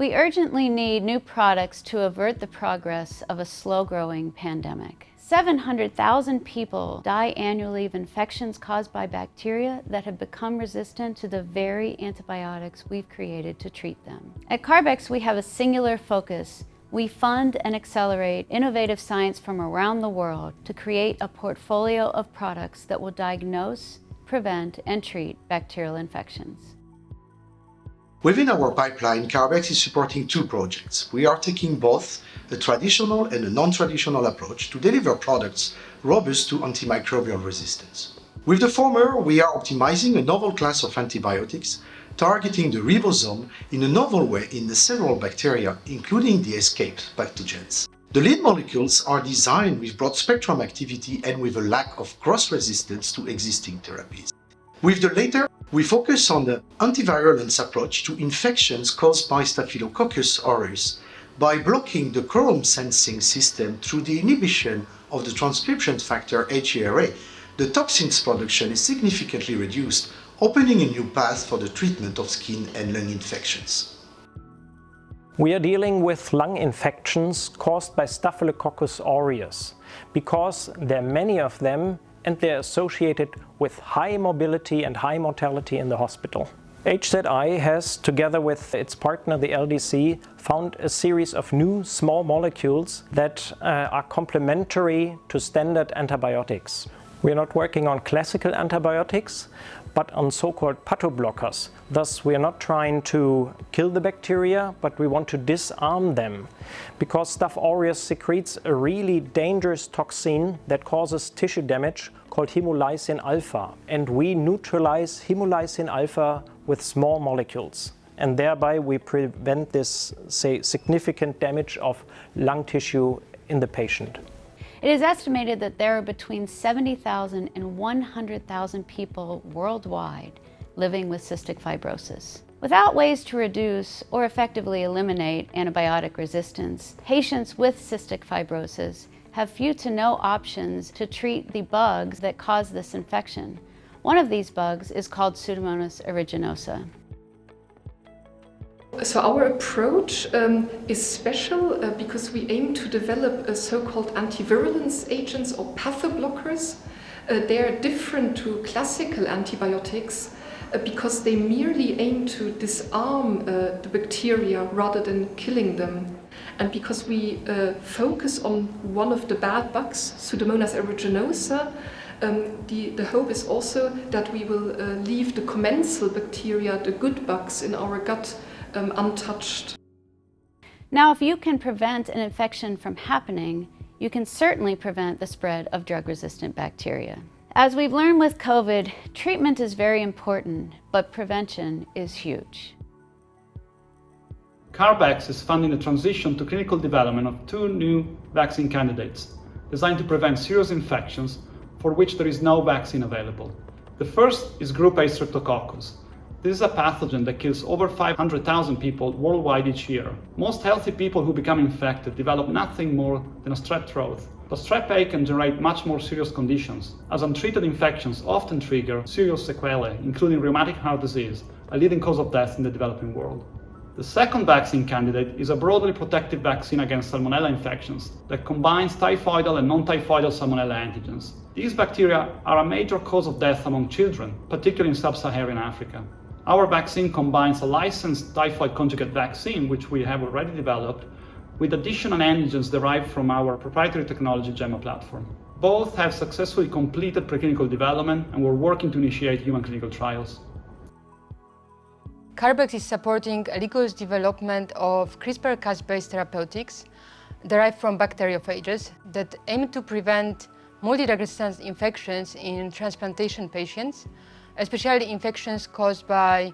We urgently need new products to avert the progress of a slow-growing pandemic. 700,000 people die annually of infections caused by bacteria that have become resistant to the very antibiotics we've created to treat them. At Carbex, we have a singular focus. We fund and accelerate innovative science from around the world to create a portfolio of products that will diagnose, prevent, and treat bacterial infections. Within our pipeline, Carbex is supporting two projects. We are taking both a traditional and a non-traditional approach to deliver products robust to antimicrobial resistance. With the former, we are optimizing a novel class of antibiotics targeting the ribosome in a novel way in the several bacteria, including the escape pathogens. The lead molecules are designed with broad-spectrum activity and with a lack of cross-resistance to existing therapies. With the latter, we focus on the antivirulence approach to infections caused by Staphylococcus aureus by blocking the quorum sensing system through the inhibition of the transcription factor HERA. The toxins production is significantly reduced, opening a new path for the treatment of skin and lung infections. We are dealing with lung infections caused by Staphylococcus aureus because there are many of them and they're associated with high mobility and high mortality in the hospital. HZI has, together with its partner the LDC, found a series of new small molecules that are complementary to standard antibiotics. We are not working on classical antibiotics, but on so-called pathoblockers. Thus, we are not trying to kill the bacteria, but we want to disarm them. Because Staph aureus secretes a really dangerous toxin that causes tissue damage called hemolysin alpha. And we neutralize hemolysin alpha with small molecules. And thereby we prevent this, significant damage of lung tissue in the patient. It is estimated that there are between 70,000 and 100,000 people worldwide living with cystic fibrosis. Without ways to reduce or effectively eliminate antibiotic resistance, patients with cystic fibrosis have few to no options to treat the bugs that cause this infection. One of these bugs is called Pseudomonas aeruginosa. So our approach is special because we aim to develop so-called antivirulence agents or pathoblockers. They are different to classical antibiotics because they merely aim to disarm the bacteria rather than killing them. And because we focus on one of the bad bugs, Pseudomonas aeruginosa, the hope is also that we will leave the commensal bacteria, the good bugs in our gut, untouched. Now, if you can prevent an infection from happening, you can certainly prevent the spread of drug-resistant bacteria. As we've learned with COVID, treatment is very important, but prevention is huge. Carbex is funding the transition to clinical development of two new vaccine candidates designed to prevent serious infections for which there is no vaccine available. The first is Group A Streptococcus. This is a pathogen that kills over 500,000 people worldwide each year. Most healthy people who become infected develop nothing more than a strep throat. But strep A can generate much more serious conditions, as untreated infections often trigger serious sequelae, including rheumatic heart disease, a leading cause of death in the developing world. The second vaccine candidate is a broadly protective vaccine against Salmonella infections that combines typhoidal and non-typhoidal Salmonella antigens. These bacteria are a major cause of death among children, particularly in sub-Saharan Africa. Our vaccine combines a licensed typhoid conjugate vaccine, which we have already developed, with additional antigens derived from our proprietary technology GEMMA platform. Both have successfully completed preclinical development and we're working to initiate human clinical trials. Carbex is supporting Aligo's development of CRISPR-Cas-based therapeutics derived from bacteriophages that aim to prevent multi-drug resistant infections in transplantation patients, especially infections caused by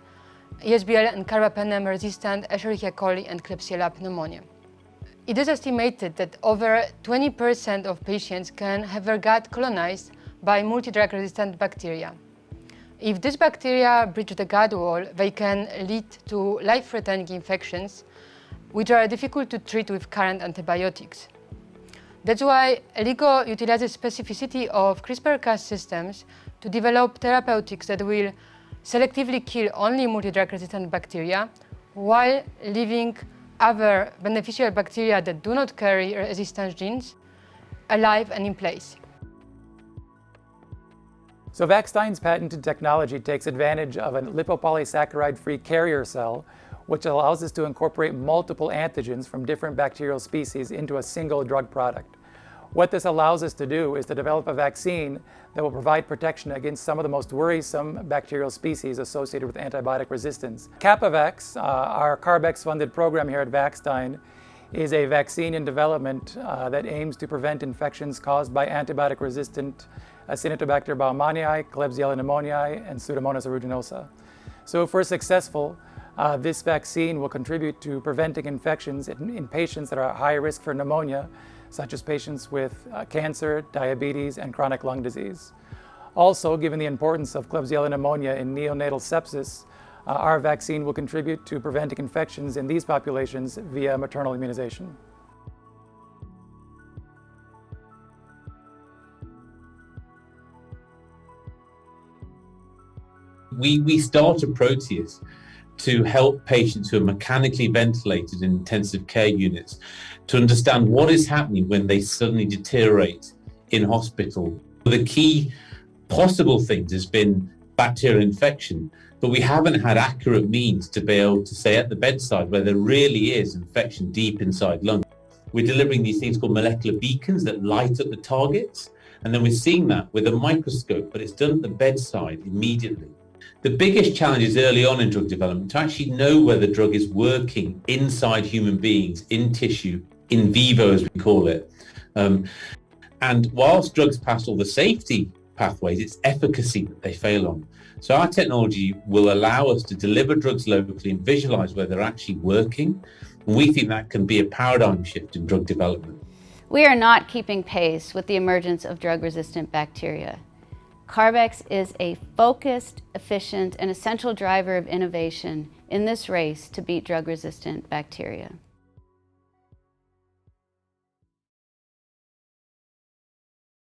ESBL and carbapenem-resistant Escherichia coli and Klebsiella pneumonia. It is estimated that over 20% of patients can have their gut colonized by multi-drug resistant bacteria. If these bacteria breach the gut wall, they can lead to life-threatening infections, which are difficult to treat with current antibiotics. That's why Aligo utilizes specificity of CRISPR-Cas systems to develop therapeutics that will selectively kill only multi-drug resistant bacteria while leaving other beneficial bacteria that do not carry resistance genes alive and in place. So Vaxstein's patented technology takes advantage of a lipopolysaccharide-free carrier cell, which allows us to incorporate multiple antigens from different bacterial species into a single drug product. What this allows us to do is to develop a vaccine that will provide protection against some of the most worrisome bacterial species associated with antibiotic resistance. Capavax, our CARB-X-funded program here at Vaxstein, is a vaccine in development that aims to prevent infections caused by antibiotic-resistant Acinetobacter baumannii, Klebsiella pneumoniae, and Pseudomonas aeruginosa. So if we're successful, this vaccine will contribute to preventing infections in patients that are at high risk for pneumonia, such as patients with cancer, diabetes, and chronic lung disease. Also, given the importance of Klebsiella pneumonia in neonatal sepsis, our vaccine will contribute to preventing infections in these populations via maternal immunization. We started Proteus to help patients who are mechanically ventilated in intensive care units to understand what is happening when they suddenly deteriorate in hospital. The key possible things has been bacterial infection, but we haven't had accurate means to be able to say at the bedside where there really is infection deep inside lungs. We're delivering these things called molecular beacons that light up the targets, and then we're seeing that with a microscope, but it's done at the bedside immediately. The biggest challenge is early on in drug development to actually know whether the drug is working inside human beings, in tissue, in vivo as we call it. And whilst drugs pass all the safety pathways, it's efficacy that they fail on. So our technology will allow us to deliver drugs locally and visualize whether they're actually working. And we think that can be a paradigm shift in drug development. We are not keeping pace with the emergence of drug-resistant bacteria. CARB-X is a focused, efficient, and essential driver of innovation in this race to beat drug-resistant bacteria.